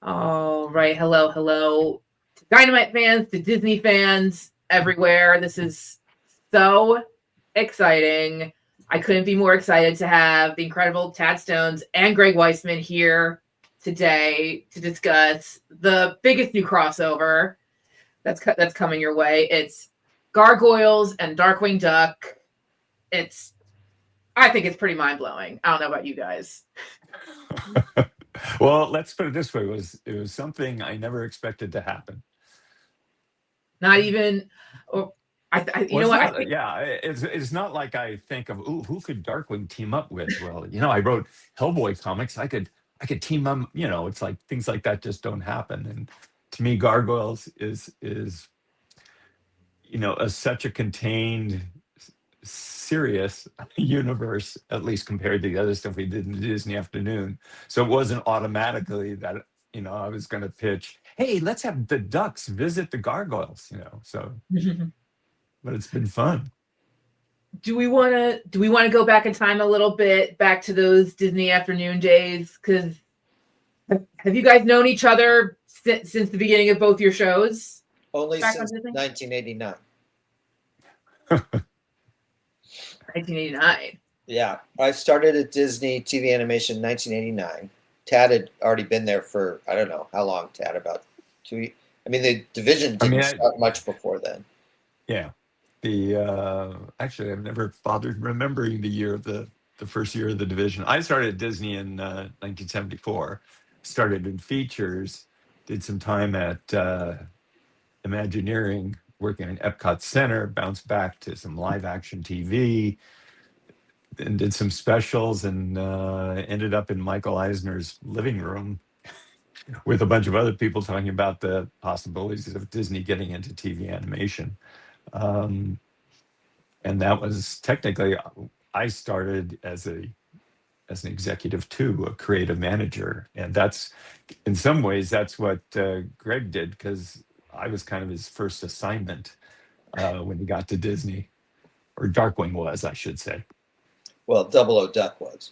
All right. Hello, hello to Dynamite fans, to Disney fans everywhere. This is so exciting. I couldn't be more excited to have the incredible Tad Stones and Greg Weisman here today to discuss the biggest new crossover that's coming your way. It's Gargoyles and Darkwing Duck. It's I think it's pretty mind blowing. I don't know about you guys. Well, let's put it this way: it was something I never expected to happen. Not even, or you Well, know it's what? I not. think Yeah, it's not like I think of, ooh, who could Darkwing team up with? Well, I wrote Hellboy comics. I could team them. It's like things like that just don't happen. And to me, Gargoyles is such a contained, serious universe, at least compared to the other stuff we did in the Disney afternoon. So it wasn't automatically that I was going to pitch, hey, let's have the ducks visit the gargoyles. So, but it's been fun. do we want to go back in time a little bit, back to those Disney afternoon days? Because have you guys known each other since the beginning of both your shows Only back on since Disney? 1989. 1989. Yeah, I started at Disney TV Animation in 1989. Tad had already been there for, I don't know how long, Tad, about 2 years. I mean, the division I mean, didn't start much before then. yeah. Actually, I've never bothered remembering the year of the first year of the division. I started at Disney in 1974. Started in features, did some time at Imagineering, working in Epcot Center, bounced back to some live action TV, and did some specials, and ended up in Michael Eisner's living room with a bunch of other people talking about the possibilities of Disney getting into TV animation. Um, and that was technically, I started as an executive too, a creative manager, and that's in some ways that's what Greg did, because I was kind of his first assignment when he got to Disney, or Darkwing was, I should say. Well, Double O Duck was.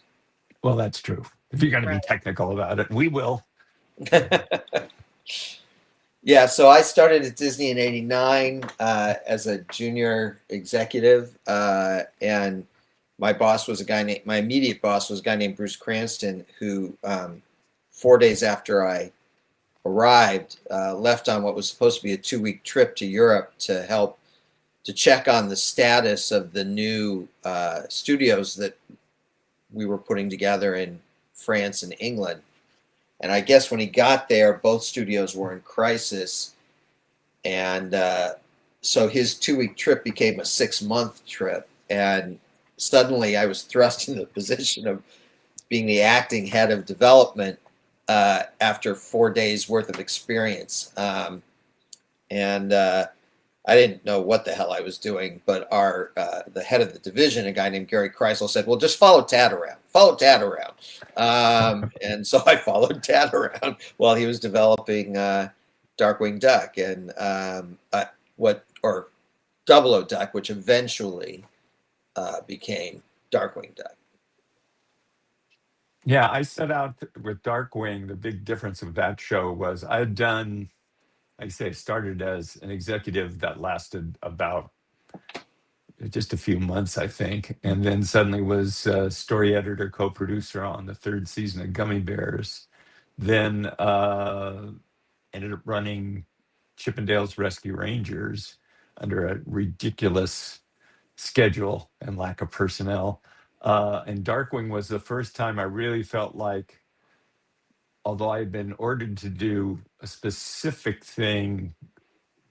Well, that's true. If you're going to be Right. technical about it, we will. Yeah, so I started at Disney in '89 as a junior executive, and my immediate boss was a guy named Bruce Cranston, who 4 days after I arrived, left on what was supposed to be a 2-week trip to Europe to check on the status of the new studios that we were putting together in France and England. And I guess when he got there, both studios were in crisis. And so his 2-week trip became a 6-month trip. And suddenly I was thrust in the position of being the acting head of development after 4 days worth of experience. And I didn't know what the hell I was doing, but the head of the division, a guy named Gary Kreisel, said, "Well, just follow Tad around. Follow Tad around." And so I followed Tad around while he was developing Darkwing Duck and or Double O Duck, which eventually became Darkwing Duck. Yeah, I set out with Darkwing. The big difference of that show was I had done, like I say, started as an executive that lasted about just a few months, I think, and then suddenly was story editor, co-producer on the third season of Gummy Bears. Then ended up running Chippendale's Rescue Rangers under a ridiculous schedule and lack of personnel. And Darkwing was the first time I really felt like, although I had been ordered to do a specific thing,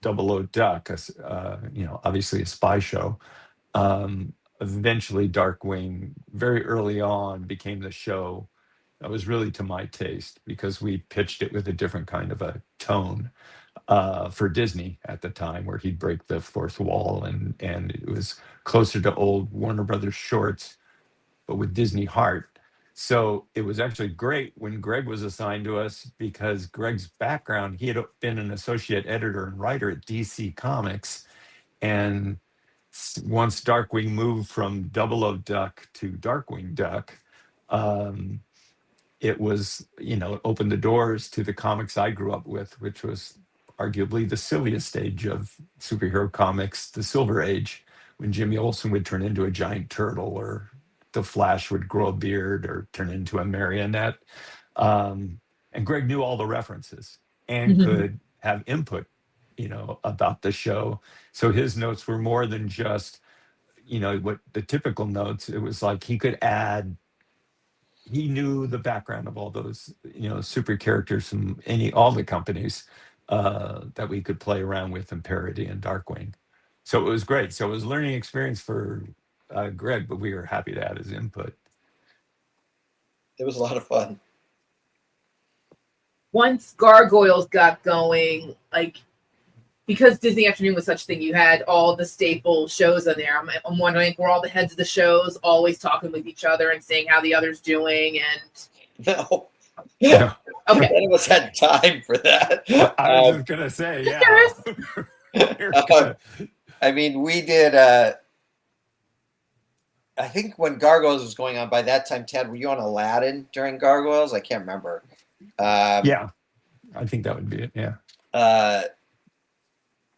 Double O Duck, obviously a spy show. Eventually, Darkwing, very early on, became the show that was really to my taste, because we pitched it with a different kind of a tone for Disney at the time, where he'd break the fourth wall, and it was closer to old Warner Brothers shorts, but with Disney heart. So it was actually great when Greg was assigned to us, because Greg's background, he had been an associate editor and writer at DC Comics. And once Darkwing moved from Double O Duck to Darkwing Duck, um, it was, it opened the doors to the comics I grew up with, which was arguably the silliest stage of superhero comics, the Silver Age, when Jimmy Olsen would turn into a giant turtle, or the Flash would grow a beard or turn into a marionette. And Greg knew all the references and could have input, about the show. So his notes were more than just, what the typical notes. It was like he could add. He knew the background of all those, super characters from all the companies that we could play around with in parody and Darkwing. So it was great. So it was a learning experience for Greg, but we were happy to add his input. It was a lot of fun. Once Gargoyles got going, because Disney Afternoon was such a thing, you had all the staple shows on there. I'm wondering, were all the heads of the shows always talking with each other and saying how the other's doing? And No. Yeah. Okay. None of us had time for that. I was just gonna say, yeah. I mean, we did. I think when Gargoyles was going on, by that time, Ted, were you on Aladdin during Gargoyles? I can't remember. Yeah, I think that would be it. Yeah.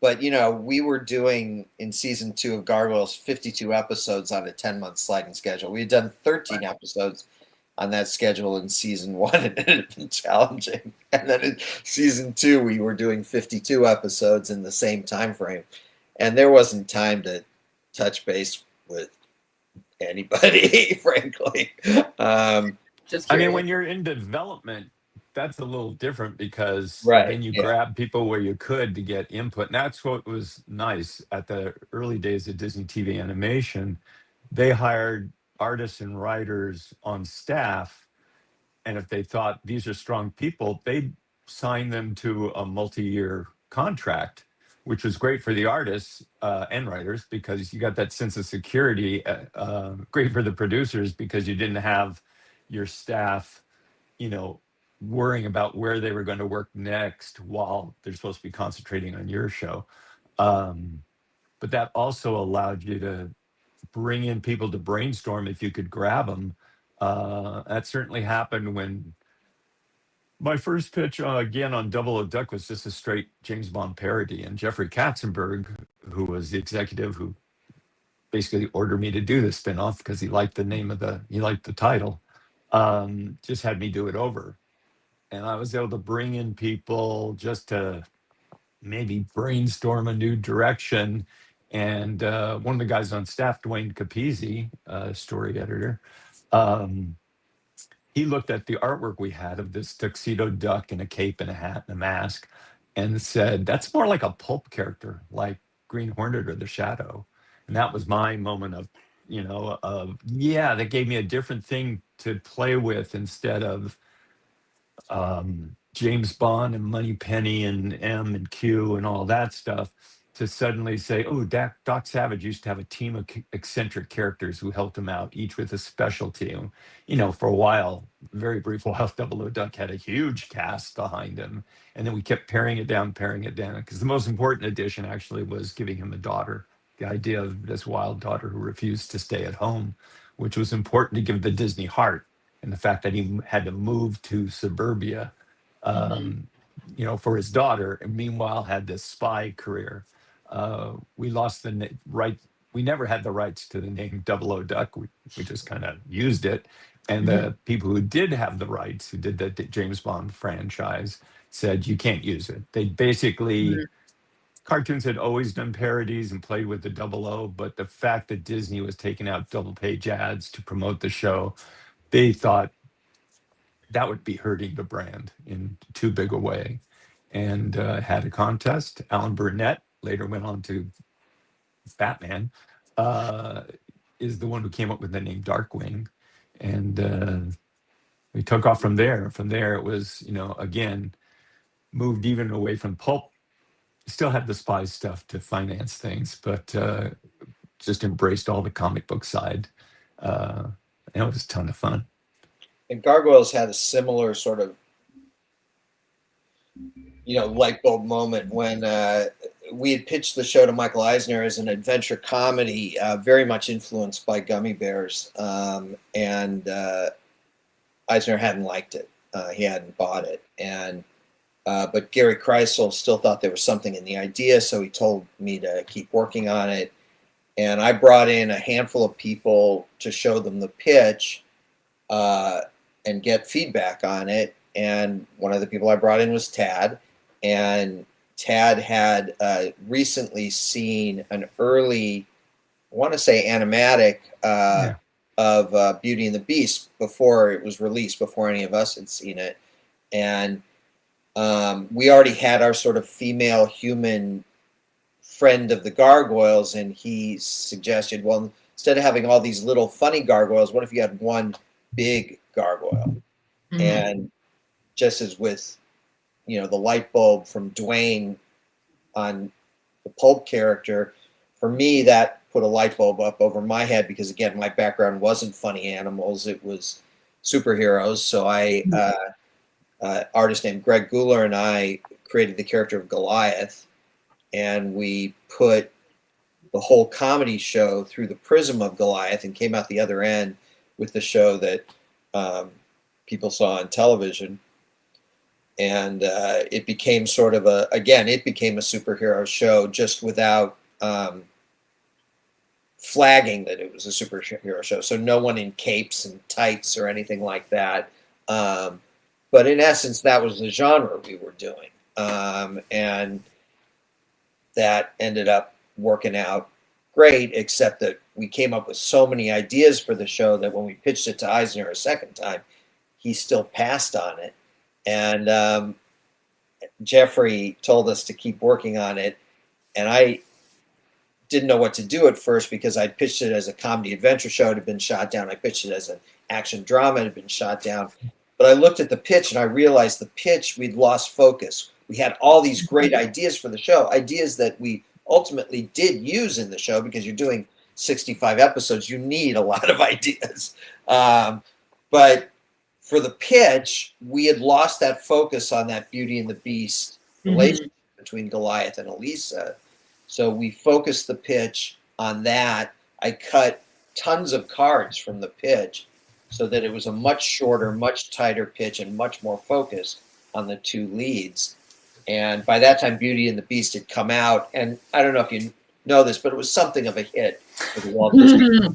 But we were doing in season 2 of Gargoyles 52 episodes on a 10-month sliding schedule. We had done 13 episodes on that schedule in season 1, and it had been challenging. And then in season 2, we were doing 52 episodes in the same time frame, and there wasn't time to touch base with anybody, frankly. Just I mean, when you're in development, that's a little different, because Right, then you yeah. grab people where you could to get input. And that's what was nice at the early days of Disney TV animation. They hired artists and writers on staff. And if they thought these are strong people, they'd sign them to a multi-year contract, which was great for the artists and writers, because you got that sense of security. Great for the producers, because you didn't have your staff, worrying about where they were going to work next while they're supposed to be concentrating on your show. But that also allowed you to bring in people to brainstorm if you could grab them. That certainly happened when my first pitch again on Double O Duck was just a straight James Bond parody, and Jeffrey Katzenberg, who was the executive who basically ordered me to do the spinoff because he liked the title, just had me do it over. And I was able to bring in people just to maybe brainstorm a new direction. And one of the guys on staff, Dwayne Capizzi, story editor, he looked at the artwork we had of this tuxedo duck in a cape and a hat and a mask, and said, that's more like a pulp character, like Green Hornet or the Shadow. And that was my moment of, that gave me a different thing to play with, instead of James Bond and Moneypenny and M and Q and all that stuff, to suddenly say, oh, Doc Savage used to have a team of eccentric characters who helped him out, each with a specialty. For a while, very brief while, Double O Duck had a huge cast behind him. And then we kept paring it down, because the most important addition actually was giving him a daughter. The idea of this wild daughter who refused to stay at home, which was important to give the Disney heart. And the fact that he had to move to suburbia, for his daughter, and meanwhile had this spy career. We lost the right. We never had the rights to the name Double O Duck. We just kind of used it. And the people who did have the rights, who did the James Bond franchise, said you can't use it. They basically, cartoons had always done parodies and played with the double O, but the fact that Disney was taking out double page ads to promote the show, they thought that would be hurting the brand in too big a way, and had a contest. Alan Burnett, later went on to Batman, is the one who came up with the name Darkwing, and we took off from there. From there, it was, again, moved even away from pulp. Still had the spy stuff to finance things, but just embraced all the comic book side. And it was a ton of fun. And Gargoyles had a similar sort of, light bulb moment when we had pitched the show to Michael Eisner as an adventure comedy, very much influenced by Gummy Bears. And Eisner hadn't liked it. He hadn't bought it, and but Gary Kreisel still thought there was something in the idea, so he told me to keep working on it. And I brought in a handful of people to show them the pitch and get feedback on it. And one of the people I brought in was Tad, and Tad had recently seen an early, I want to say, animatic of Beauty and the Beast before it was released, before any of us had seen it. And we already had our sort of female human friend of the gargoyles, and he suggested, well, instead of having all these little funny gargoyles, what if you had one big gargoyle? Mm-hmm. And just as with, the light bulb from Dwayne on the Pulp character, for me, that put a light bulb up over my head because, again, my background wasn't funny animals. It was superheroes. So artist named Greg Guler and I created the character of Goliath, and we put the whole comedy show through the prism of Goliath and came out the other end with the show that people saw on television. And it became sort of it became a superhero show just without flagging that it was a superhero show. So no one in capes and tights or anything like that. But in essence, that was the genre we were doing. And that ended up working out great, except that we came up with so many ideas for the show that when we pitched it to Eisner a second time, he still passed on it. And Jeffrey told us to keep working on it. And I didn't know what to do at first because I pitched it as a comedy adventure show. It had been shot down. I pitched it as an action drama. It had been shot down. But I looked at the pitch and I realized the pitch, we'd lost focus. We had all these great ideas for the show, ideas that we ultimately did use in the show because you're doing 65 episodes. You need a lot of ideas. But for the pitch, we had lost that focus on that Beauty and the Beast relationship between Goliath and Elisa. So we focused the pitch on that. I cut tons of cards from the pitch so that it was a much shorter, much tighter pitch and much more focused on the two leads. And by that time, Beauty and the Beast had come out. And I don't know if you know this, but it was something of a hit for the Walt Disney.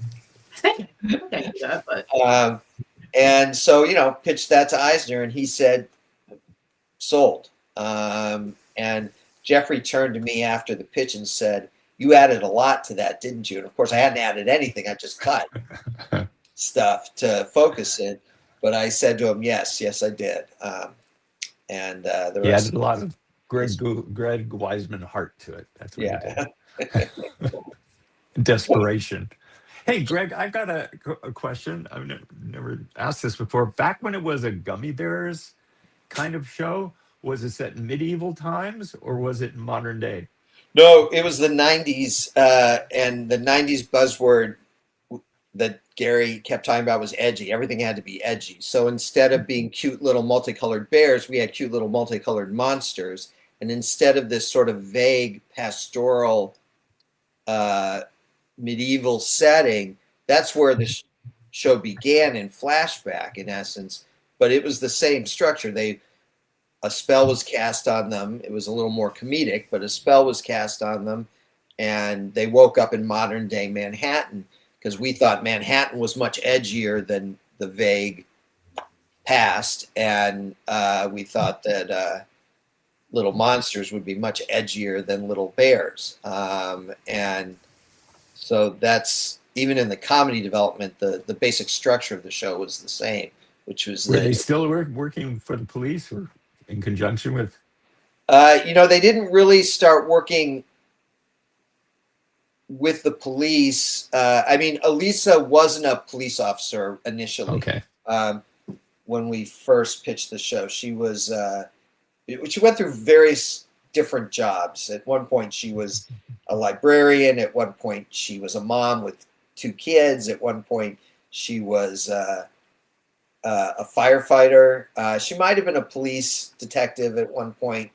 And so, pitched that to Eisner, and he said, sold. And Jeffrey turned to me after the pitch and said, you added a lot to that, didn't you? And of course, I hadn't added anything. I just cut stuff to focus it. But I said to him, yes, I did. And the rest added a lot of Greg Weisman heart to it. That's what he did. Desperation. Hey, Greg, I've got a question. I've never asked this before. Back when it was a Gummy Bears kind of show, was it set in medieval times or was it modern day? No, it was the 90s. And the 90s buzzword that Gary kept talking about was edgy. Everything had to be edgy. So instead of being cute little multicolored bears, we had cute little multicolored monsters. And instead of this sort of vague pastoral medieval setting, that's where the show began in flashback, in essence. But it was the same structure. A spell was cast on them. It was a little more comedic, but a spell was cast on them, and they woke up in modern day Manhattan because we thought Manhattan was much edgier than the vague past, and we thought that little monsters would be much edgier than little bears. And so that's, even in the comedy development, the basic structure of the show was the same, which was... Were they still working for the police or in conjunction with? They didn't really start working with the police. Elisa wasn't a police officer initially. Okay. When we first pitched the show, she was... she went through various different jobs. At one point, she was a librarian. At one point, she was a mom with 2 kids. At one point, she was a firefighter. She might have been a police detective at one point.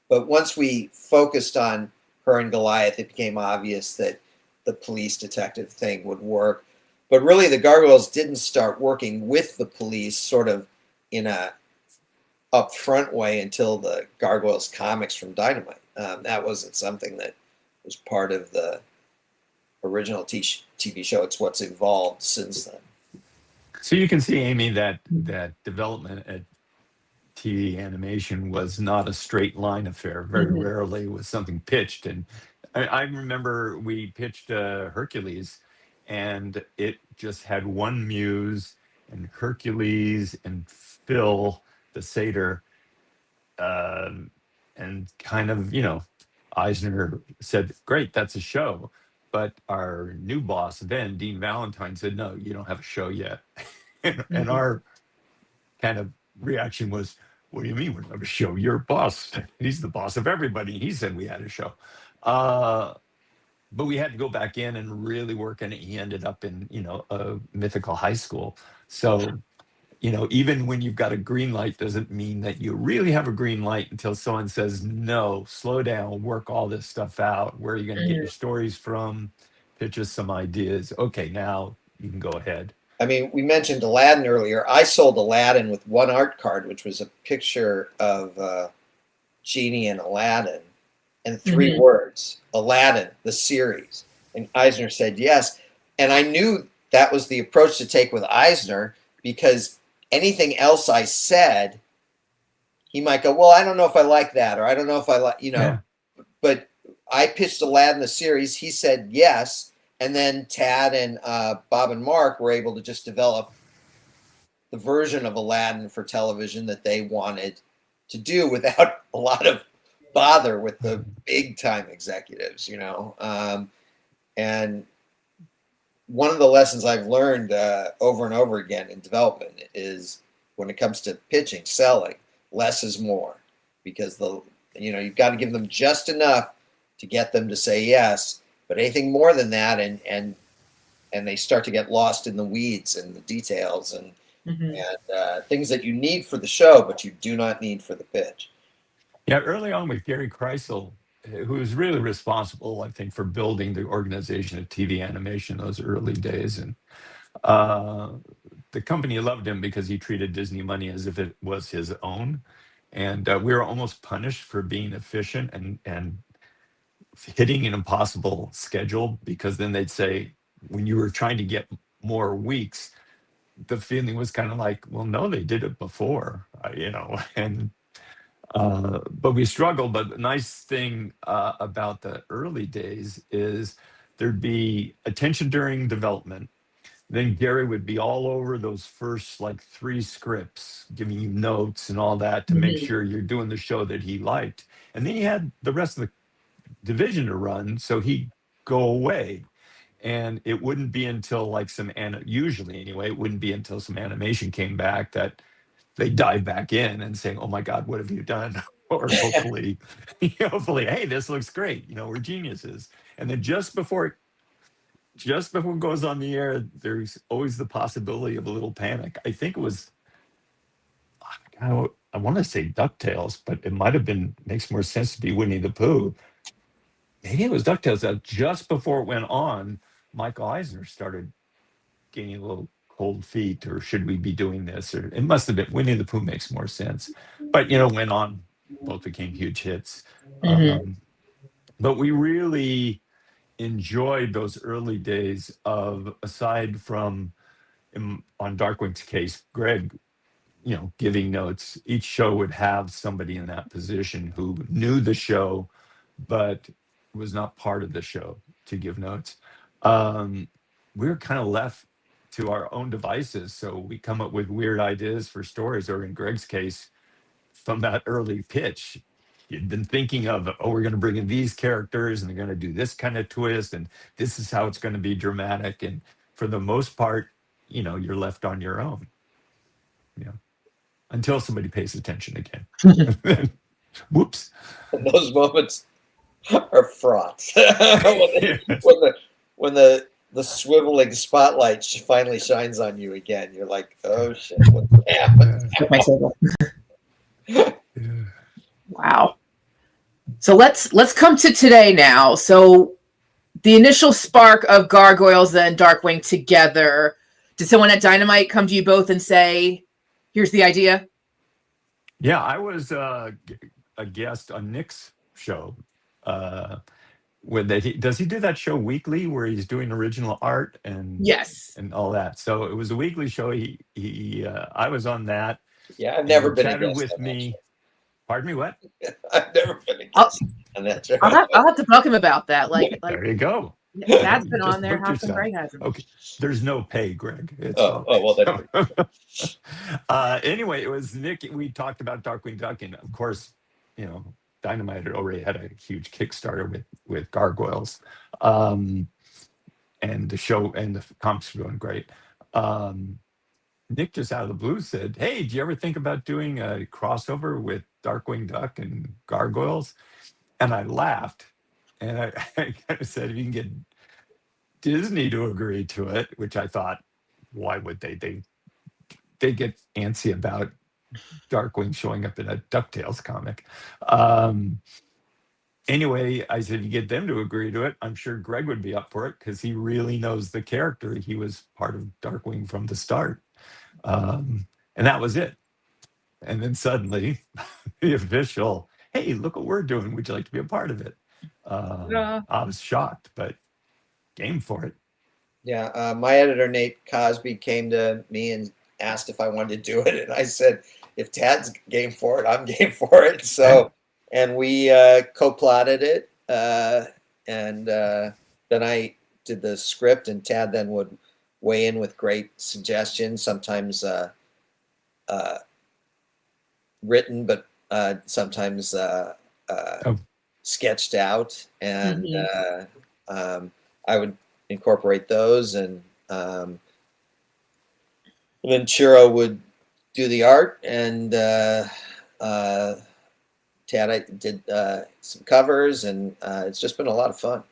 But once we focused on her and Goliath, it became obvious that the police detective thing would work. but really the Gargoyles didn't start working with the police sort of in a upfront way until the Gargoyles comics from Dynamite. That wasn't something that was part of the original TV show. It's what's evolved since then. So you can see, Amy, that development at TV animation was not a straight line affair. Very rarely was something pitched. And I remember we pitched Hercules, and it just had one muse, and Hercules and Phil, the satyr, and kind of, Eisner said, great, that's a show. But our new boss then, Dean Valentine, said, no, you don't have a show yet. And our kind of reaction was, what do you mean we don't have a show? You're boss. He's the boss of everybody. He said we had a show. But we had to go back in and really work, and he ended up in, a mythical high school. So, even when you've got a green light doesn't mean that you really have a green light until someone says, no, slow down, work all this stuff out. Where are you going to get your stories from? Pitch us some ideas. Okay, now you can go ahead. I mean, we mentioned Aladdin earlier. I sold Aladdin with one art card, which was a picture of Genie and Aladdin, and 3 words, Aladdin, the series. And Eisner said yes. And I knew that was the approach to take with Eisner, because anything else I said, he might go, well, I don't know if I like that, or I don't know if I like, Yeah. But I pitched Aladdin the series. He said yes. And then Tad and Bob and Mark were able to just develop the version of Aladdin for television that they wanted to do without a lot of bother with the big time executives, and one of the lessons I've learned over and over again in development is when it comes to pitching, selling, less is more, because you've got to give them just enough to get them to say yes. But anything more than that, and they start to get lost in the weeds and the details and things that you need for the show, but you do not need for the pitch. Yeah, early on with Gary Kreisel, who was really responsible, I think, for building the organization of TV animation those early days. And the company loved him because he treated Disney money as if it was his own. And we were almost punished for being efficient and hitting an impossible schedule, because then they'd say, when you were trying to get more weeks, the feeling was kind of like, well, no, they did it before, and but we struggled. But the nice thing about the early days is there'd be attention during development. Then Gary would be all over those first 3 scripts, giving you notes and all that to make sure you're doing the show that he liked. And then he had the rest of the division to run, so he'd go away, and it wouldn't be until usually anyway, it wouldn't be until some animation came back that they dive back in and saying, oh my God, what have you done? Or hopefully, hey, this looks great, we're geniuses. And then just before it goes on the air, there's always the possibility of a little panic. I think it was, I want to say DuckTales, but it might have been, makes more sense to be Winnie the Pooh. Maybe it was DuckTales that just before it went on, Michael Eisner started getting a little cold feet, or should we be doing this? Or it must have been Winnie the Pooh, makes more sense. But, went on, both became huge hits. But we really enjoyed those early days of, aside from on Darkwing's case, Greg, giving notes. Each show would have somebody in that position who knew the show, but was not part of the show to give notes. We were kind of left to our own devices. So we come up with weird ideas for stories, or in Greg's case, from that early pitch, you'd been thinking of, we're going to bring in these characters and they're going to do this kind of twist, and this is how it's going to be dramatic. And for the most part, you're left on your own. Until somebody pays attention again. Whoops. And those moments are fraught. when the swiveling spotlight finally shines on you again, you're like, oh shit, what happened? Wow. So let's come to today now. So the initial spark of Gargoyles and Darkwing together. Did someone at Dynamite come to you both and say, "Here's the idea"? Yeah, I was a guest on Nick's show. Does he do that show weekly where he's doing original art Yes. and all that? So it was a weekly show. I was on that. Yeah, I've And never he been a chatted guest with on that me. show. Pardon me, what? I've never been a guest on that show. I'll have to talk to him about that. Like There you go. Dad's been Just on there. book How come yourself. Greg hasn't? Okay, there's no pay, Greg. It's Oh, well, that's anyway, it was Nick. We talked about Darkwing Duck, and of course, Dynamite had already had a huge Kickstarter with Gargoyles, and the show and the comics were doing great. Nick just out of the blue said, "Hey, do you ever think about doing a crossover with Darkwing Duck and Gargoyles?" And I laughed, and I kind of said, "If you can get Disney to agree to it," which I thought, why would they? They get antsy about Darkwing showing up in a DuckTales comic. Anyway, I said, if you get them to agree to it, I'm sure Greg would be up for it because he really knows the character. He was part of Darkwing from the start. And that was it. And then suddenly, the official, "Hey, look what we're doing. Would you like to be a part of it?" Yeah. I was shocked, but game for it. Yeah, my editor Nate Cosby came to me and asked if I wanted to do it, and I said, "If Tad's game for it, I'm game for it." So, and we co-plotted it, and then I did the script, and Tad then would weigh in with great suggestions, sometimes written, but sometimes sketched out, and I would incorporate those, and then Chiro would do the art, and Tad I did some covers, and it's just been a lot of fun.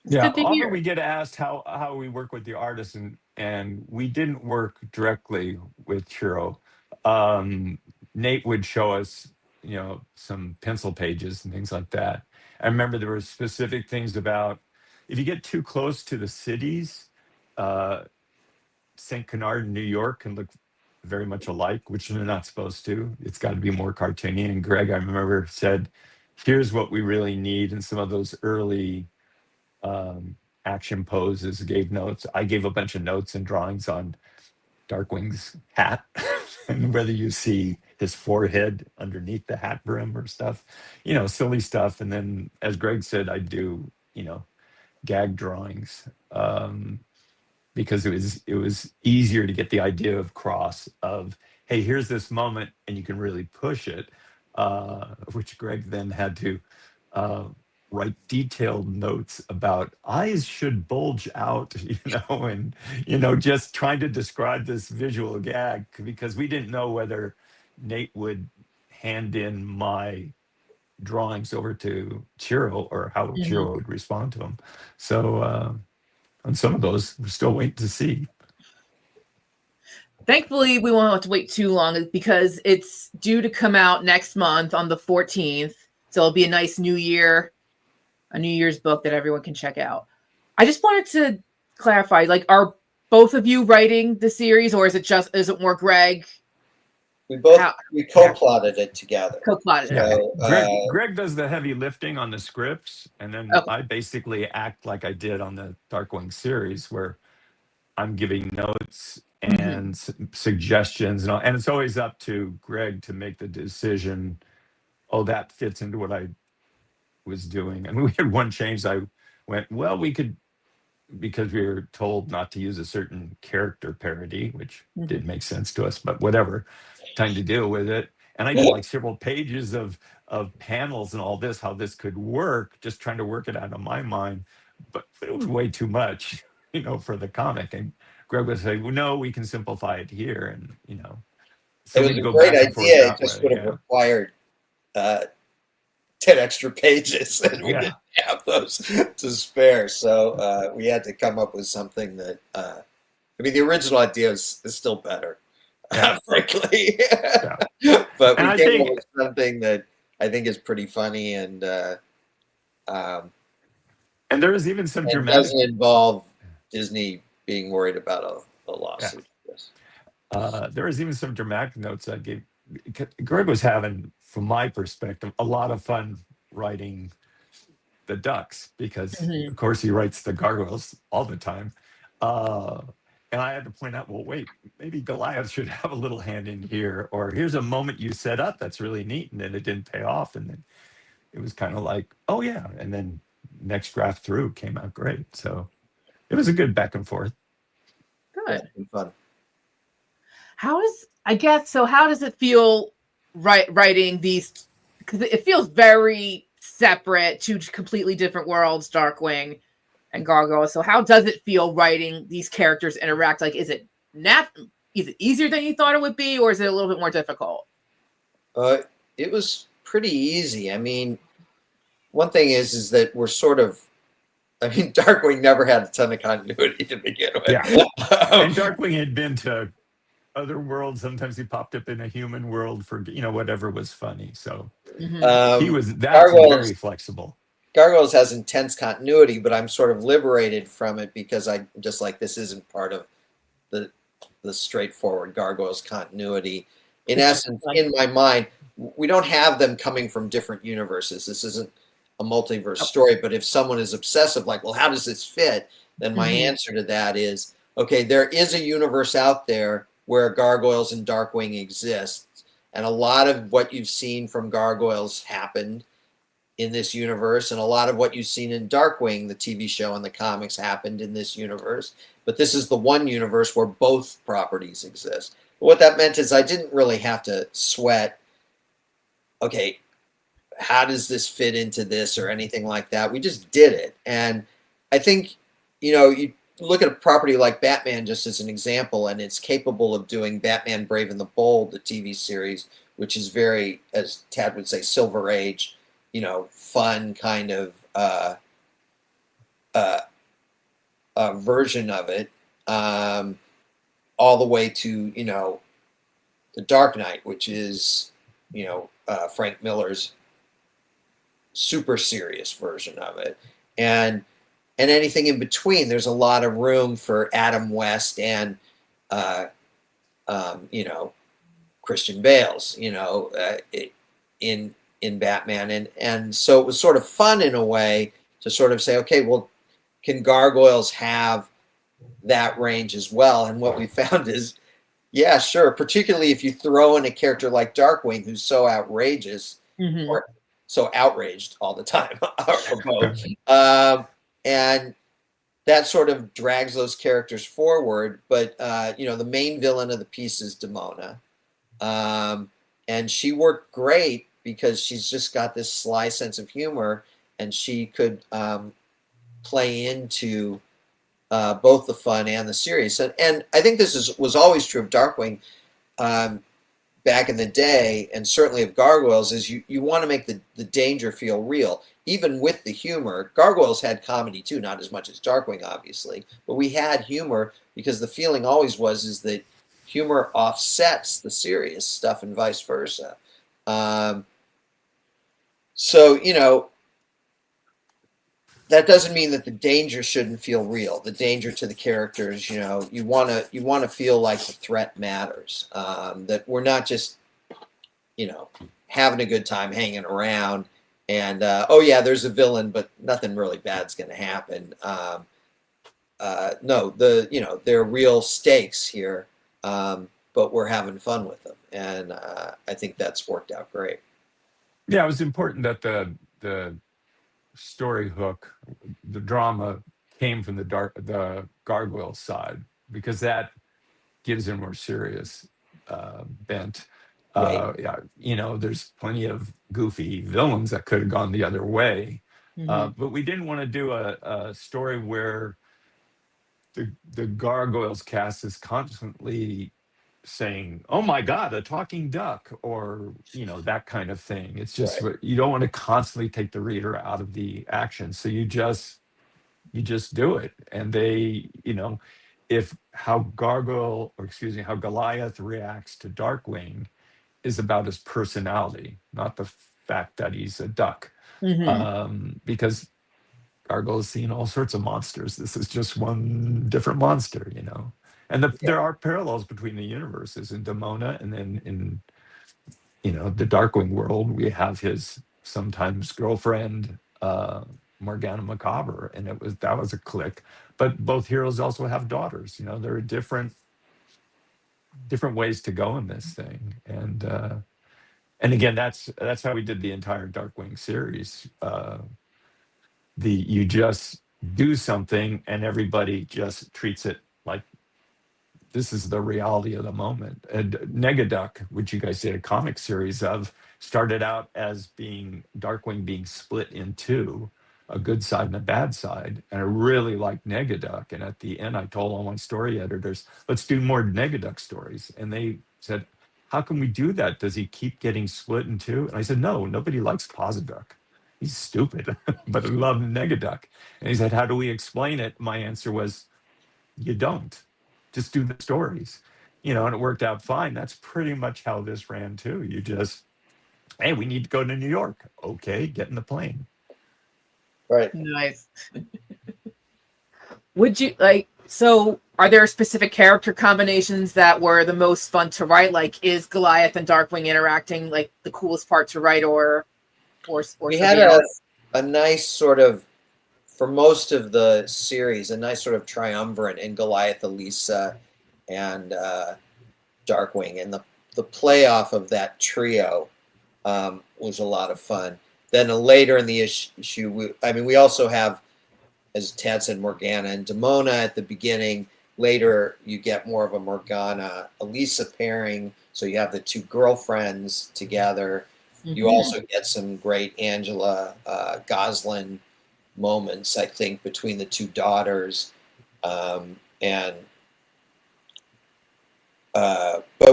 Yeah, good to often hear. we get asked how we work with the artists, and we didn't work directly with Chiro. Nate would show us, some pencil pages and things like that. I remember there were specific things about if you get too close to the cities, St. Canard and New York can look very much alike, which they're not supposed to. It's got to be more cartoony. And Greg, I remember, said, "Here's what we really need." And some of those early action poses, gave notes. I gave a bunch of notes and drawings on Darkwing's hat and whether you see his forehead underneath the hat brim or stuff, silly stuff. And then, as Greg said, I do, gag drawings because it was easier to get the idea of, hey, here's this moment and you can really push it, which Greg then had to write detailed notes about eyes should bulge out, and, just trying to describe this visual gag because we didn't know whether Nate would hand in my drawings over to Chiro or how Chiro would respond to them. So on some of those, we're still waiting to see. Thankfully, we won't have to wait too long because it's due to come out next month on the 14th. So it'll be a nice New Year's book that everyone can check out. I just wanted to clarify, are both of you writing the series, or is it more Greg? We co-plotted it together. Co-plotted it. So, Greg does the heavy lifting on the scripts, and then I basically act like I did on the Darkwing series, where I'm giving notes and suggestions, and it's always up to Greg to make the decision. Oh, that fits into what I was doing. And we had one change. I went, well, we could, because we were told not to use a certain character parody, which didn't make sense to us, but whatever, time to deal with it. And I did like several pages of panels and all this, how this could work, just trying to work it out of my mind. But it was way too much, for the comic. And Greg would say, well, no, we can simplify it here. And, so it was a great idea. It just would have required 10 extra pages, and we didn't have those to spare. So we had to come up with something that, the original idea is still better, frankly. But we came up with something that I think is pretty funny, and And there is even some and dramatic. doesn't involve Disney being worried about a Yeah. lawsuit. Yes. There was even some dramatic notes I gave. Greg was having, from my perspective, a lot of fun writing the ducks because, Mhm. of course, he writes the gargoyles all the time. Uh, and I had to point out, well, wait, maybe Goliath should have a little hand in here, or here's a moment you set up that's really neat, and then it didn't pay off, and then it was kind of like, oh yeah, and then next draft through came out great. So it was a good back and forth. Yeah, Good. it's been fun. How does it feel writing these? Because it feels very separate, two completely different worlds, Darkwing and Gargoyle. So how does it feel writing these characters interact? Like, is it easier than you thought it would be, or is it a little bit more difficult? It was pretty easy. I mean, one thing is that we're sort of. I mean, Darkwing never had a ton of continuity to begin with. Yeah. And Darkwing had been to other worlds. Sometimes he popped up in a human world for whatever was funny. So he was that's very flexible. Gargoyles has intense continuity, but I'm sort of liberated from it because I just like this isn't part of the straightforward Gargoyles continuity. In essence, in my mind, we don't have them coming from different universes. This isn't a multiverse story, but if someone is obsessive, like, well, how does this fit? Then my answer to that is, okay, there is a universe out there where Gargoyles and Darkwing exist. And a lot of what you've seen from Gargoyles happened in this universe, and a lot of what you've seen in Darkwing, the TV show and the comics, happened in this universe. But this is the one universe where both properties exist. But what that meant is I didn't really have to sweat, okay, how does this fit into this or anything like that. We just did it. And I think, you look at a property like Batman just as an example, and it's capable of doing Batman Brave and the Bold, the TV series, which is very, as Tad would say, Silver Age, fun kind of version of it, all the way to, The Dark Knight, which is, Frank Miller's super serious version of it. And anything in between, there's a lot of room for Adam West and, Christian Bale's, in Batman. And so it was sort of fun in a way to sort of say, okay, well, can Gargoyles have that range as well? And what we found is, yeah, sure. Particularly if you throw in a character like Darkwing, who's so outrageous, or so outraged all the time, or both. And that sort of drags those characters forward. But, the main villain of the piece is Demona. And she worked great because she's just got this sly sense of humor, and she could play into both the fun and the serious. And I think this was always true of Darkwing back in the day, and certainly of Gargoyles, is you want to make the danger feel real. Even with the humor, Gargoyles had comedy too, not as much as Darkwing, obviously, but we had humor because the feeling always is that humor offsets the serious stuff and vice versa. So, that doesn't mean that the danger shouldn't feel real. The danger to the characters, you want to feel like the threat matters. That we're not just, having a good time hanging around, and oh yeah, there's a villain, but nothing really bad's going to happen. No, there are real stakes here, but we're having fun with them, and I think that's worked out great. Yeah, it was important that the story hook, the drama, came from the Gargoyle side, because that gives a more serious bent. Right. There's plenty of goofy villains that could have gone the other way, but we didn't want to do a story where the Gargoyles cast is constantly saying, "Oh my God, a talking duck," or that kind of thing. It's just you don't want to constantly take the reader out of the action, so you just do it. And they, if how Goliath reacts to Darkwing is about his personality, not the fact that he's a duck, because Gargoyles seen all sorts of monsters. This is just one different monster, And there are parallels between the universes in Demona, and then in the Darkwing world, we have his sometimes girlfriend, Morgana Macabre, and that was a click. But both heroes also have daughters. There are different ways to go in this thing, and again, that's how we did the entire Darkwing series. You just do something, and everybody just treats it like this is the reality of the moment. And Negaduck, which you guys did a comic series of, started out as Darkwing being split in two, a good side and a bad side. And I really liked Negaduck. And at the end, I told all my story editors, let's do more Negaduck stories. And they said, how can we do that? Does he keep getting split in two? And I said, no, nobody likes Posiduck. He's stupid, but I love Negaduck. And he said, how do we explain it? My answer was, you don't. Just do the stories, and it worked out fine. That's pretty much how this ran too. You just, hey, we need to go to New York. Okay, get in the plane. Right. Nice. Would you so are there specific character combinations that were the most fun to write? Like, is Goliath and Darkwing interacting like the coolest part to write, or we had a nice sort of, for most of the series, a nice sort of triumvirate in Goliath, Elisa, and Darkwing. And the playoff of that trio was a lot of fun. Then later in the issue, we also have, as Tad said, Morgana and Demona at the beginning. Later, you get more of a Morgana-Elisa pairing. So you have the two girlfriends together. Mm-hmm. You also get some great Angela Goslin moments, I think, between the two daughters, but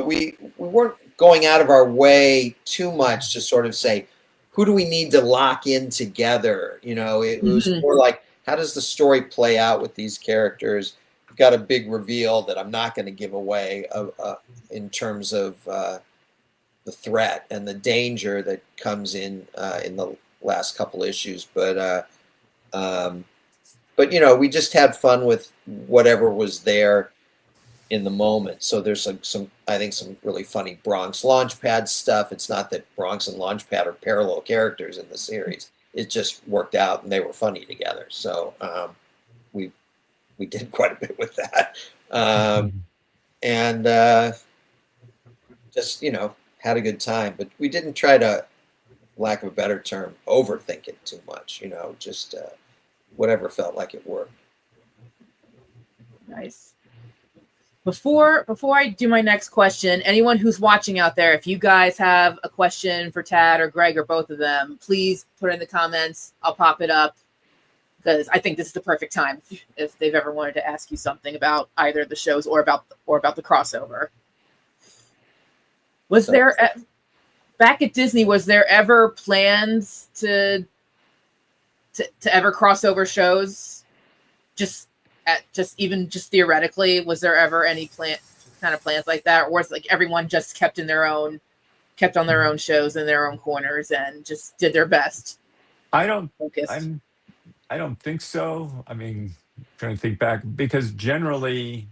we weren't going out of our way too much to sort of say, who do we need to lock in together? It was more like, how does the story play out with these characters? We've got a big reveal that I'm not going to give away in terms of the threat and the danger that comes in the last couple issues, but we just had fun with whatever was there in the moment. So there's some really funny Bronx Launchpad stuff. It's not that Bronx and Launchpad are parallel characters in the series. It just worked out and they were funny together. So we did quite a bit with that. And just, had a good time. But we didn't try to, lack of a better term, overthink it too much, just whatever felt like it worked. Nice. Before I do my next question, anyone who's watching out there, if you guys have a question for Tad or Greg or both of them, please put it in the comments. I'll pop it up because I think this is the perfect time if they've ever wanted to ask you something about either the shows or about the crossover. Was there back at Disney, was there ever plans to ever cross over shows? Just theoretically, was there ever any plans like that, or was like everyone just kept on their own shows in their own corners and just did their best? I don't think so. Trying to think back, because generally,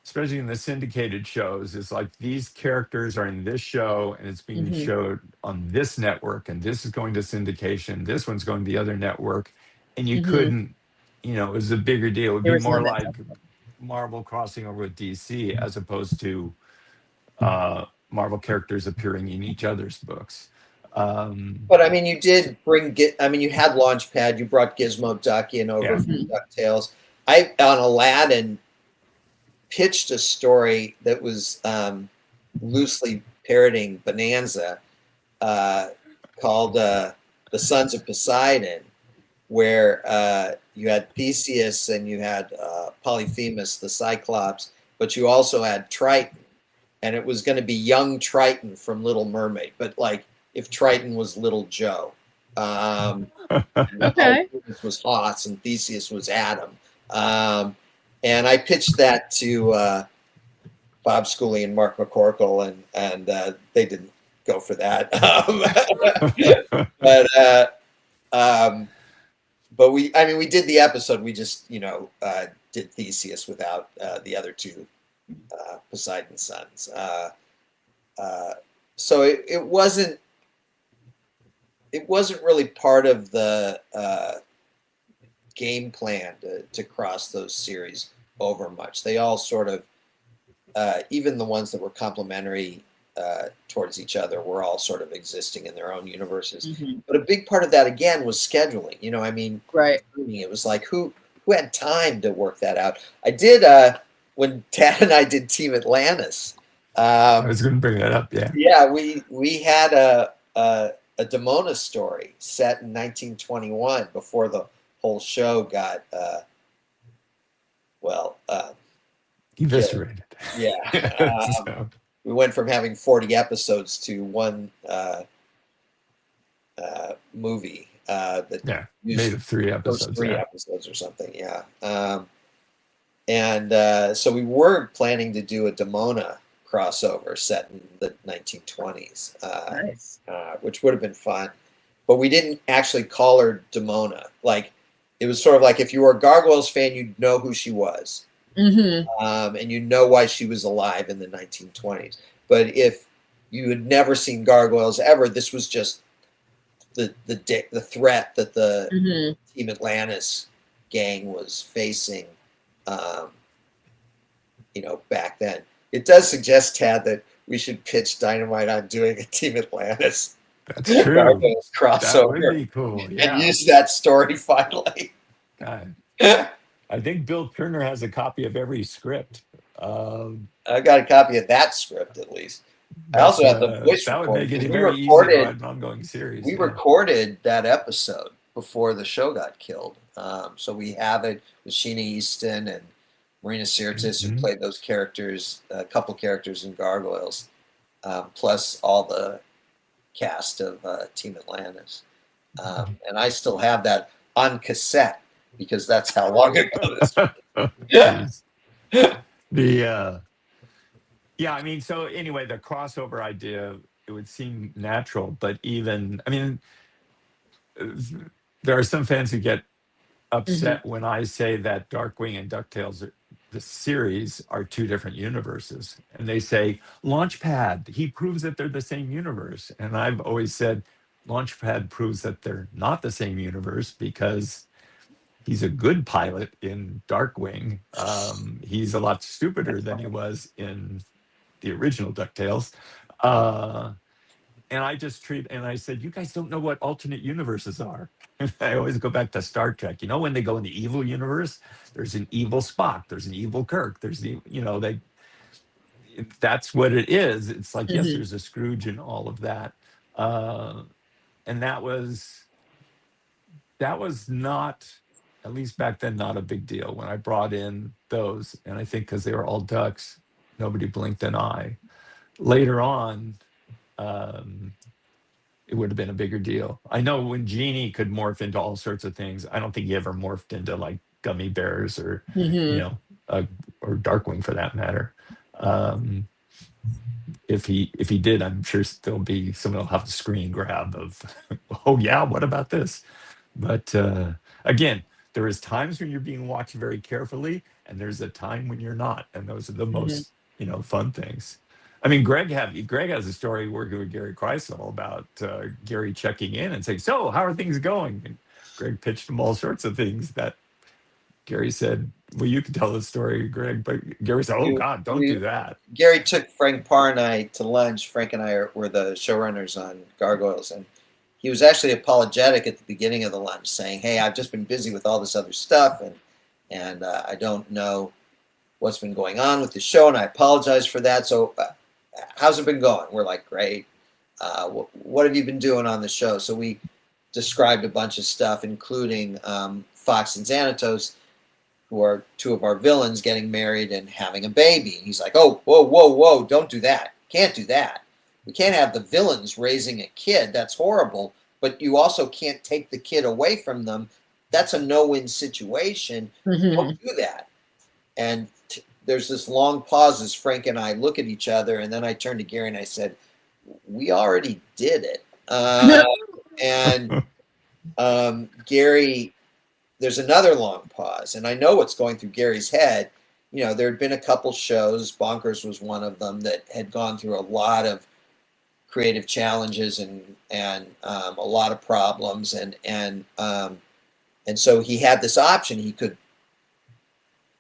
especially in the syndicated shows, it's like these characters are in this show and it's being showed on this network, and this is going to syndication, this one's going to the other network, and you couldn't, it was a bigger deal. It would be more like Marvel crossing over with DC as opposed to Marvel characters appearing in each other's books. But you did bring you had Launchpad, you brought Gizmo Duck in over from DuckTales. On Aladdin, pitched a story that was loosely parroting Bonanza called The Sons of Poseidon, where you had Theseus and you had Polyphemus, the Cyclops, but you also had Triton. And it was going to be young Triton from Little Mermaid, but like if Triton was Little Joe. Okay. This was Hoss and Theseus was Adam. And I pitched that to Bob Schooley and Mark McCorkle, and they didn't go for that. but we did the episode. We just, did Theseus without the other two Poseidon sons. So it wasn't really part of the game plan to cross those series over much. They all sort of, even the ones that were complementary towards each other, were all sort of existing in their own universes. Mhm. But a big part of that again was scheduling. Right. It was like who had time to work that out. I did when Tad and I did Team Atlantis. I was going to bring that up. Yeah. Yeah, we had a Demona story set in 1921 before the whole show got Eviscerated. Yeah. So, We went from having 40 episodes to one movie that made of 3 episodes. first 3 episodes or something. Yeah. So we were planning to do a Demona crossover set in the 1920s, Nice. which would have been fun. But we didn't actually call her Demona. Like, it was sort of like if you were a Gargoyles fan, you'd know who she was. Mm-hmm. And you know why she was alive in the 1920s. But if you had never seen Gargoyles ever, this was just the threat that the Mm-hmm. Team Atlantis gang was facing, back then. It does suggest, Tad, that we should pitch Dynamite on doing a Team Atlantis That's true. Gargoyles That crossover would be cool. Yeah. and use that story finally. God. I think Bill Turner has a copy of every script. I got a copy of that script at least. I also have the voice that would recording, make it 'cause we very easy recorded- to write an ongoing series. We yeah. recorded that episode before the show got killed. So we have it with Sheena Easton and Marina Sirtis, who Mhm. played those characters, a couple characters in Gargoyles, plus all the cast of Team Atlantis. And I still have that on cassette because that's how long ago this was. Jeez. I mean, so anyway, the crossover idea, it would seem natural, but even, I mean, there are some fans who get upset when I say that Darkwing and DuckTales, the series, are 2 different universes. And they say, Launchpad, he proves that they're the same universe. And I've always said, Launchpad proves that they're not the same universe because he's a good pilot in Darkwing. He's a lot stupider than he was in the original DuckTales. And I said, you guys don't know what alternate universes are. I always go back to Star Trek. When they go in the evil universe, there's an evil Spock, there's an evil Kirk, that's what it is. It's like, yes, there's a Scrooge and all of that. And that was not, at least back then, not a big deal when I brought in those. And I think because they were all ducks, nobody blinked an eye. Later on, it would have been a bigger deal. I know when Genie could morph into all sorts of things, I don't think he ever morphed into like gummy bears or, or Darkwing for that matter. If he did, I'm sure there'll be someone will have the screen grab of, oh yeah, what about this? But again, there is times when you're being watched very carefully, and there's a time when you're not, and those are the most fun things. I mean, Greg has a story working with Gary Kreisel about Gary checking in and saying, "So, how are things going?" And Greg pitched him all sorts of things that Gary said, "Well, you can tell the story, Greg." But Gary said, "Oh God, don't do that." Gary took Frank Parr and I to lunch. Frank and I were the showrunners on Gargoyles, and he was actually apologetic at the beginning of the lunch, saying, "Hey, I've just been busy with all this other stuff, and I don't know what's been going on with the show, and I apologize for that. So, how's it been going?" We're like, "Great. What have you been doing on the show?" So we described a bunch of stuff, including Fox and Xanatos, who are 2 of our villains, getting married and having a baby. And he's like, "Oh, whoa, don't do that. Can't do that. We can't have the villains raising a kid. That's horrible. But you also can't take the kid away from them. That's a no-win situation. Don't do that." And there's this long pause as Frank and I look at each other, and then I turned to Gary and I said, "We already did it." And Gary there's another long pause, and I know what's going through Gary's head. You know, there had been a couple shows, Bonkers was one of them, that had gone through a lot of creative challenges and a lot of problems, and so he had this option. He could,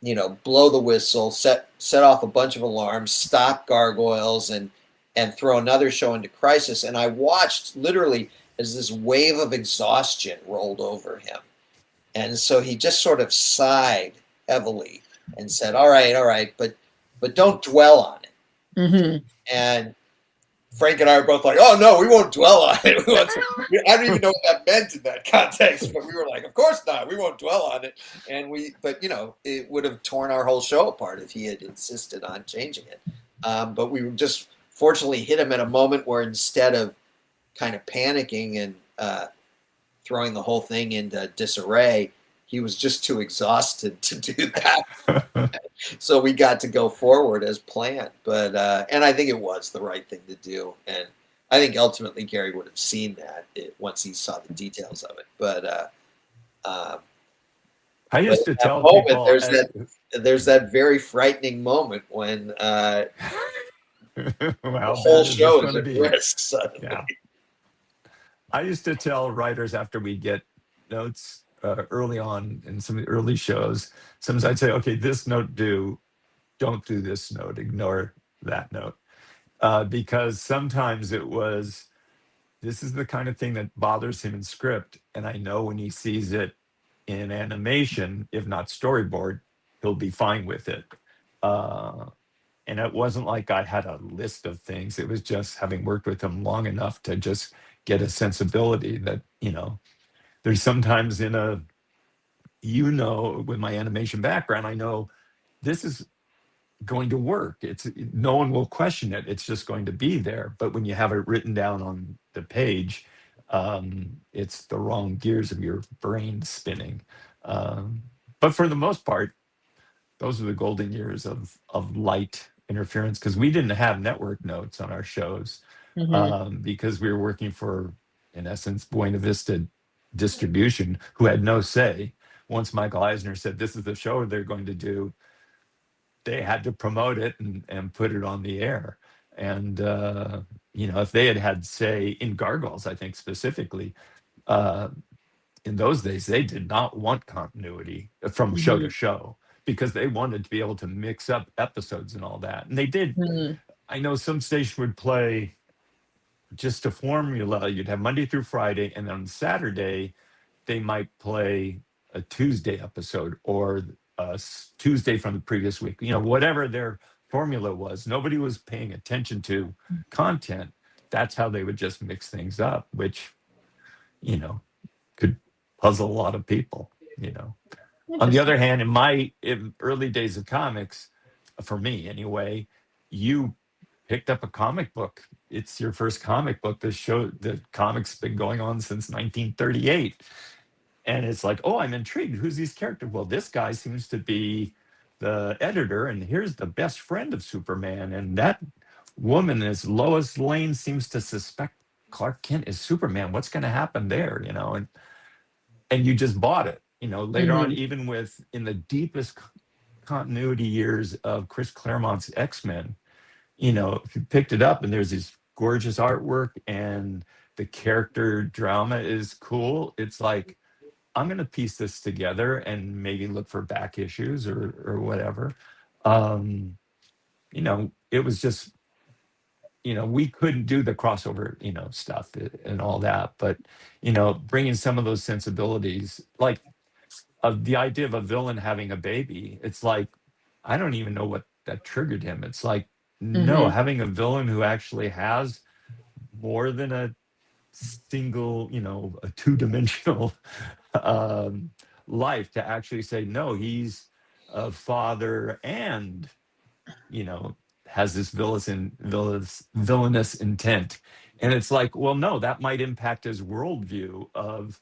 you know, blow the whistle, set off a bunch of alarms, stop Gargoyles, and throw another show into crisis. And I watched literally as this wave of exhaustion rolled over him. And so he just sort of sighed heavily and said, all right, but don't dwell on it. Mm-hmm. And Frank and I were both like, oh, no, we won't dwell on it. I don't even know what that meant in that context, but we were like, of course not. We won't dwell on it. But, you know, it would have torn our whole show apart if he had insisted on changing it. But we just fortunately hit him at a moment where instead of kind of panicking and throwing the whole thing into disarray, he was just too exhausted to do that. So we got to go forward as planned. But and I think it was the right thing to do. And I think ultimately Gary would have seen that once he saw the details of it. But I used to tell moment, people there's that very frightening moment when well, the whole show is at risk suddenly. Yeah. I used to tell writers after we get notes early on in some early shows, sometimes I'd say, okay, this note don't do this note, ignore that note. Because sometimes this is the kind of thing that bothers him in script. And I know when he sees it in animation, if not storyboard, he'll be fine with it. And it wasn't like I had a list of things. It was just having worked with him long enough to just get a sensibility that, you know, there's sometimes with my animation background, I know this is going to work. No one will question it. It's just going to be there. But when you have it written down on the page, it's the wrong gears of your brain spinning. But for the most part, those are the golden years of light interference, because we didn't have network notes on our shows. Mm-hmm. Because we were working for, in essence, Buena Vista Distribution, who had no say. Once Michael Eisner said, this is the show they're going to do, they had to promote it and put it on the air. And, you know, if they had say in Gargoyles, I think specifically, in those days, they did not want continuity from show to show, because they wanted to be able to mix up episodes and all that. And they did. Mm-hmm. I know some station would play just a formula. You'd have Monday through Friday, and then on Saturday, they might play a Tuesday episode or a Tuesday from the previous week. You know, whatever their formula was, nobody was paying attention to content. That's how they would just mix things up, which, you know, could puzzle a lot of people, you know. On the other hand, in early days of comics, for me anyway, you picked up a comic book. It's your first comic book. The comic's been going on since 1938. And it's like, oh, I'm intrigued. Who's these characters? Well, this guy seems to be the editor, and here's the best friend of Superman. And that woman is Lois Lane, seems to suspect Clark Kent is Superman. What's going to happen there? You know, and you just bought it. You know, later on, even in the deepest continuity years of Chris Claremont's X-Men, you know, if you picked it up and there's this gorgeous artwork and the character drama is cool, it's like, I'm going to piece this together and maybe look for back issues or whatever. You know, it was just, you know, we couldn't do the crossover, you know, stuff and all that. But, you know, bringing some of those sensibilities, like the idea of a villain having a baby, it's like, I don't even know what that triggered him. It's like, no, having a villain who actually has more than a single, you know, a two-dimensional life, to actually say, no, he's a father and, you know, has this villainous intent. And it's like, well, no, that might impact his worldview of,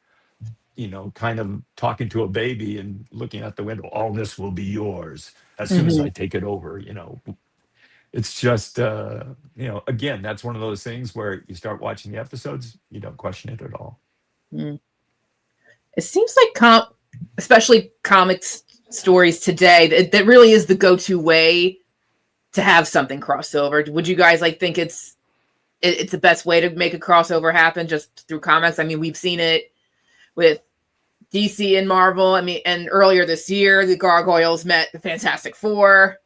you know, kind of talking to a baby and looking out the window, all this will be yours as soon as I take it over, you know. It's just, you know, again, that's one of those things where you start watching the episodes, you don't question it at all. It seems like especially comics stories today, that really is the go-to way to have something crossover. Would you guys like think it's the best way to make a crossover happen just through comics? I mean, we've seen it with DC and Marvel. I mean, and earlier this year, the Gargoyles met the Fantastic Four.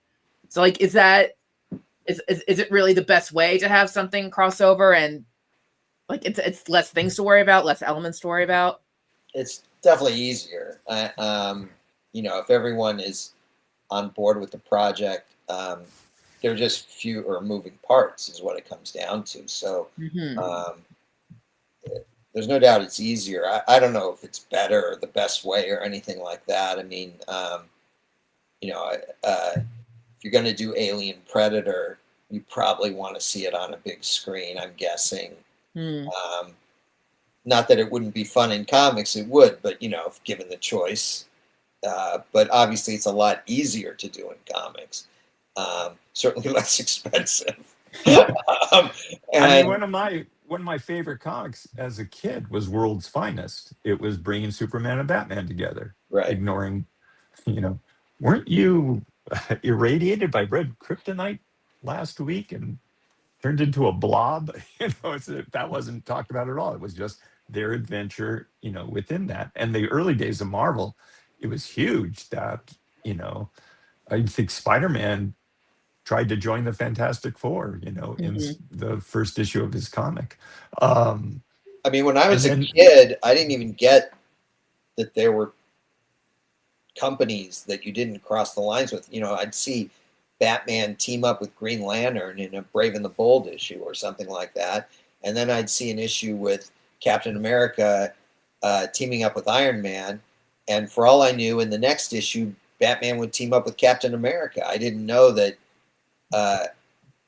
So, like, is it really the best way to have something crossover and like it's less things to worry about, less elements to worry about? It's definitely easier. If everyone is on board with the project, there are just fewer moving parts, is what it comes down to. So there's no doubt it's easier. I don't know if it's better or the best way or anything like that. I mean, if you're going to do Alien Predator, you probably want to see it on a big screen, I'm guessing. Not that it wouldn't be fun in comics, it would, but, if given the choice. But obviously it's a lot easier to do in comics. Certainly less expensive. I mean, one of my favorite comics as a kid was World's Finest. It was bringing Superman and Batman together, right. Ignoring, weren't you irradiated by red kryptonite last week and turned into a blob? That wasn't talked about at all. It was just their adventure, within that. And the early days of Marvel, it was huge that, I think Spider-Man tried to join the Fantastic Four, in the first issue of his comic. I mean, when I was a kid, I didn't even get that there were companies that you didn't cross the lines with. I'd see Batman team up with Green Lantern in a Brave and the Bold issue or something like that. And then I'd see an issue with Captain America teaming up with Iron Man. And for all I knew, in the next issue, Batman would team up with Captain America. I didn't know that. I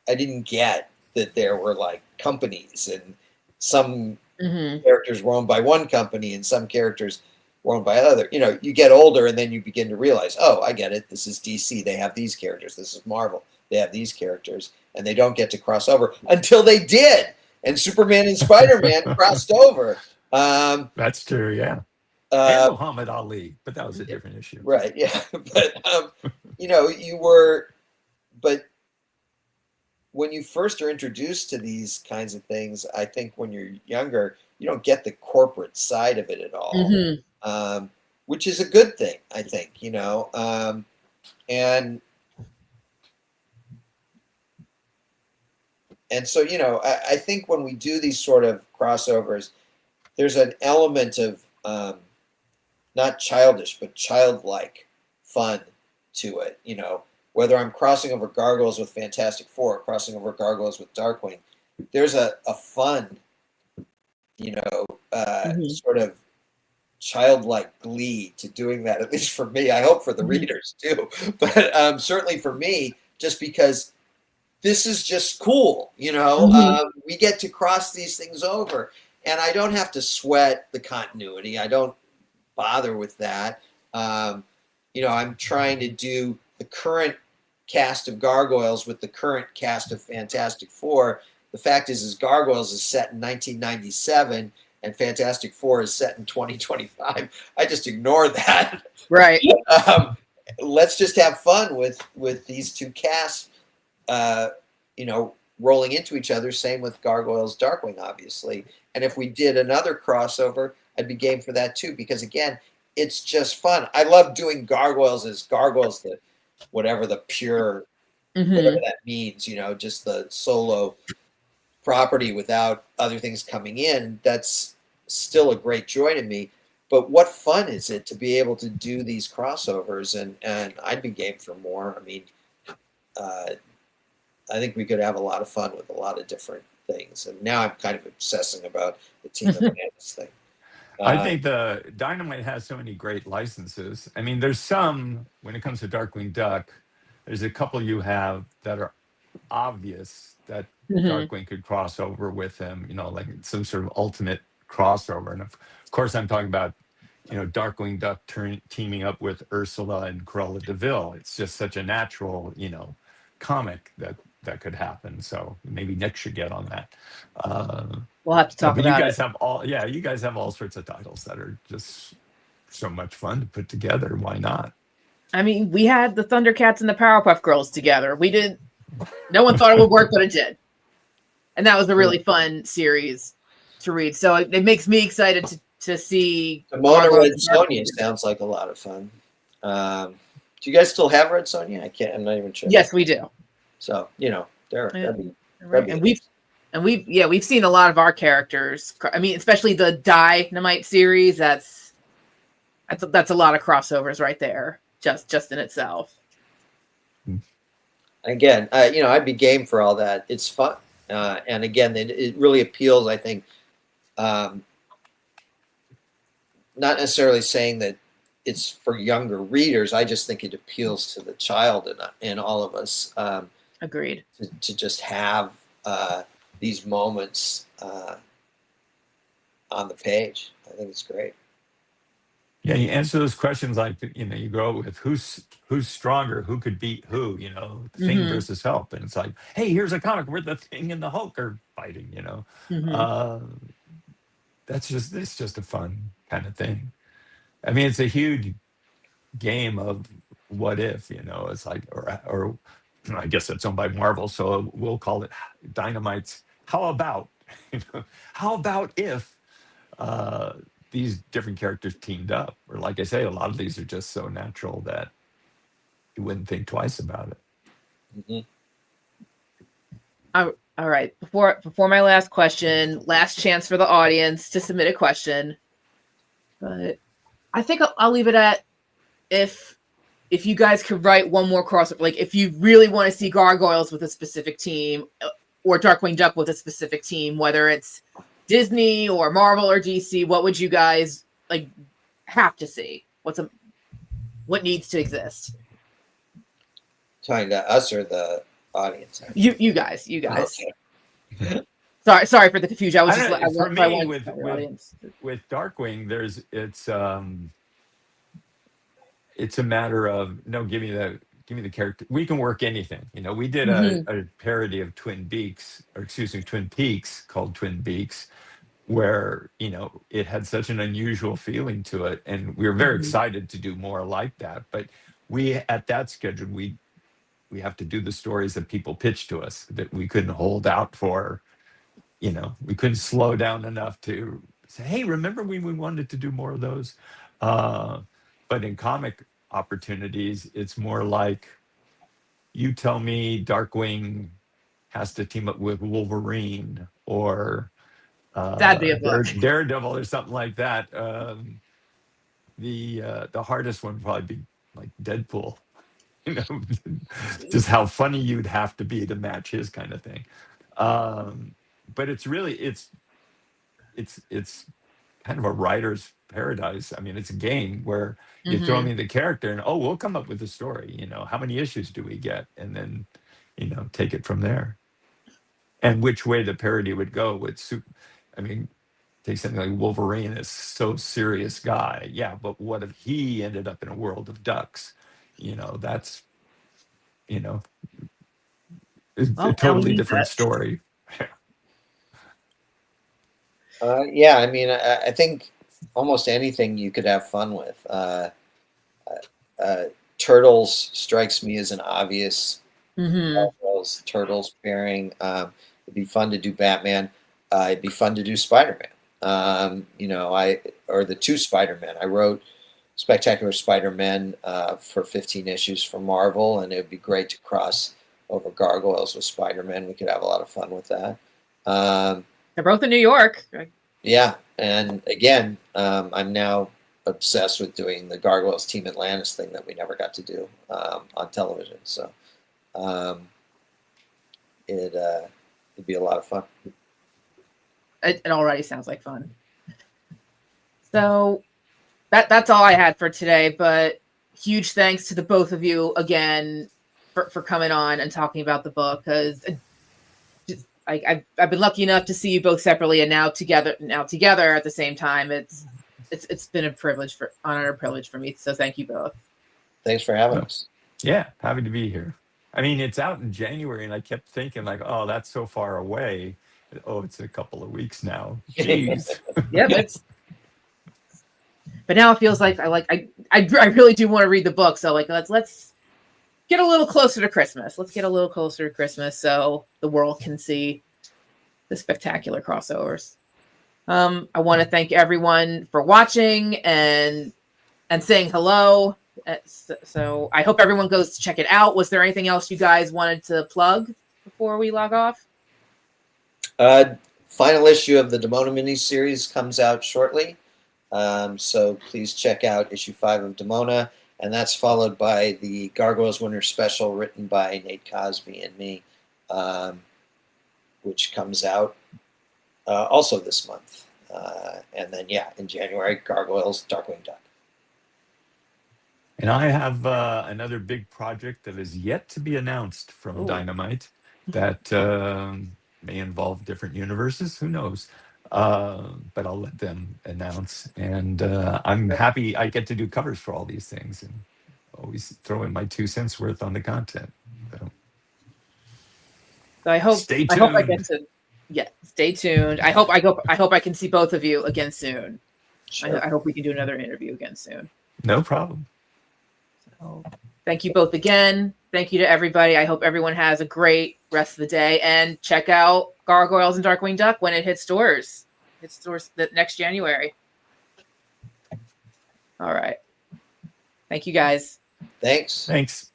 didn't get that there were like companies, and some characters were owned by one company and some characters were owned by other. You get older and then you begin to realize, oh, I get it. This is DC. They have these characters. This is Marvel. They have these characters, and they don't get to cross over until they did. And Superman and Spider-Man crossed over. That's true, yeah. And Muhammad Ali, but that was a different issue. Right, yeah. But, but when you first are introduced to these kinds of things, I think when you're younger, you don't get the corporate side of it at all, which is a good thing, I think, and so, I think when we do these sort of crossovers, there's an element of not childish, but childlike fun to it, whether I'm crossing over Gargoyles with Fantastic Four, or crossing over Gargoyles with Darkwing, there's a fun, sort of childlike glee to doing that, at least for me. I hope for the readers too, but certainly for me, just because this is just cool, we get to cross these things over, and I don't have to sweat the continuity. I don't bother with that. I'm trying to do the current cast of Gargoyles with the current cast of Fantastic Four. The fact is Gargoyles is set in 1997 and Fantastic Four is set in 2025. I just ignore that. Right. Let's just have fun with these two casts, rolling into each other. Same with Gargoyles, Darkwing, obviously. And if we did another crossover, I'd be game for that too, because again, it's just fun. I love doing Gargoyles as Gargoyles, whatever the pure, whatever that means, just the solo property without other things coming in. That's still a great joy to me. But what fun is it to be able to do these crossovers? And I'd be game for more. I mean, I think we could have a lot of fun with a lot of different things. And now I'm kind of obsessing about the Team of Bananas thing. I think the Dynamite has so many great licenses. I mean, there's some, when it comes to Darkwing Duck, there's a couple you have that are obvious that Darkwing could cross over with him, like some sort of ultimate crossover. And of course, I'm talking about, Darkwing Duck teaming up with Ursula and Cruella de Vil. It's just such a natural, comic that could happen. So maybe Nick should get on that. We'll have to talk about you guys have all sorts of titles that are just so much fun to put together. Why not? I mean, we had the Thundercats and the Powerpuff Girls together. We did. No one thought it would work, but it did. And that was a really fun series to read. So it makes me excited to see. Mona Red Sonja sounds like a lot of fun. Do you guys still have Red Sonja? I'm not even sure. Yes, we do. So that'd be and we've seen a lot of our characters. I mean, especially the Dynamite series. That's a lot of crossovers right there, just in itself. Again, I'd be game for all that. It's fun, and again, it really appeals. I think, not necessarily saying that it's for younger readers. I just think it appeals to the child in all of us. Agreed. To just have these moments on the page, I think it's great. Yeah, you answer those questions like, you go with who's stronger, who could beat who, Thing versus Help. And it's like, hey, here's a comic where the Thing and the Hulk are fighting, it's just a fun kind of thing. I mean, it's a huge game of what if, it's like, or I guess it's owned by Marvel, so we'll call it Dynamite's How About, how about if these different characters teamed up? Or like I say, a lot of these are just so natural that you wouldn't think twice about it. All right. Before my last question, last chance for the audience to submit a question. But I think I'll leave it at if you guys could write one more crossover, like if you really want to see Gargoyles with a specific team or Darkwing Duck with a specific team, whether it's Disney or Marvel or DC, what would you guys have to see? What needs to exist? Talking to us or the audience? You guys. Okay. Sorry for the confusion. With Darkwing, it's a matter of give me the character. We can work anything. We did a parody of Twin Peaks called Twin Peaks, where it had such an unusual feeling to it, and we were very excited to do more like that. But we at that schedule we have to do the stories that people pitch to us, that we couldn't hold out for. We couldn't slow down enough to say, hey, remember when we wanted to do more of those? But in comic opportunities, it's more like, you tell me Darkwing has to team up with Wolverine or that'd be a book. Daredevil or something like that. The hardest one would probably be like Deadpool. Just how funny you'd have to be to match his kind of thing. But it's really it's kind of a writer's paradise. I mean, it's a game where you throw me the character and we'll come up with a story. How many issues do we get, and then take it from there. And which way the parody would go would suit. I mean, take something like Wolverine, is so serious guy. Yeah, but what if he ended up in a world of ducks? That's it's a totally different story. Yeah, I mean, I think almost anything you could have fun with. Turtles strikes me as an obvious Turtles pairing. It'd be fun to do Batman. It'd be fun to do Spider-Man. Or the two Spider-Men. I wrote Spectacular Spider-Man for 15 issues for Marvel, and it would be great to cross over Gargoyles with Spider-Man. We could have a lot of fun with that. They're both in New York. Yeah, and again, I'm now obsessed with doing the Gargoyles Team Atlantis thing that we never got to do on television. So it'd be a lot of fun. It already sounds like fun. So that's all I had for today. But huge thanks to the both of you again for coming on and talking about the book, because I've been lucky enough to see you both separately and now together at the same time. It's been a honor and privilege for me. So thank you both. Thanks for having us. Yeah, happy to be here. I mean, it's out in January, and I kept thinking oh, that's so far away. Oh, it's a couple of weeks now. Jeez. Yep. But now it feels like I really do want to read the book. So like let's get a little closer to Christmas. Let's get a little closer to Christmas so the world can see the spectacular crossovers. I want to thank everyone for watching and saying hello. So I hope everyone goes to check it out. Was there anything else you guys wanted to plug before we log off? Final issue of the Demona miniseries comes out shortly. So please check out issue 5 of Demona. And that's followed by the Gargoyles Winter Special written by Nate Cosby and me, which comes out also this month. And then, in January, Gargoyles, Darkwing Duck. And I have another big project that is yet to be announced from Dynamite that may involve different universes. Who knows? But I'll let them announce. And I'm happy I get to do covers for all these things and always throw in my 2 cents worth on the content. So I hope Stay I hope I tuned. get to stay tuned. I hope I can see both of you again soon. Sure. I hope we can do another interview again soon. No problem. So thank you both again. Thank you to everybody. I hope everyone has a great rest of the day, and check out Gargoyles and Darkwing Duck when it hits stores. It's stores next January. All right. Thank you guys. Thanks. Thanks.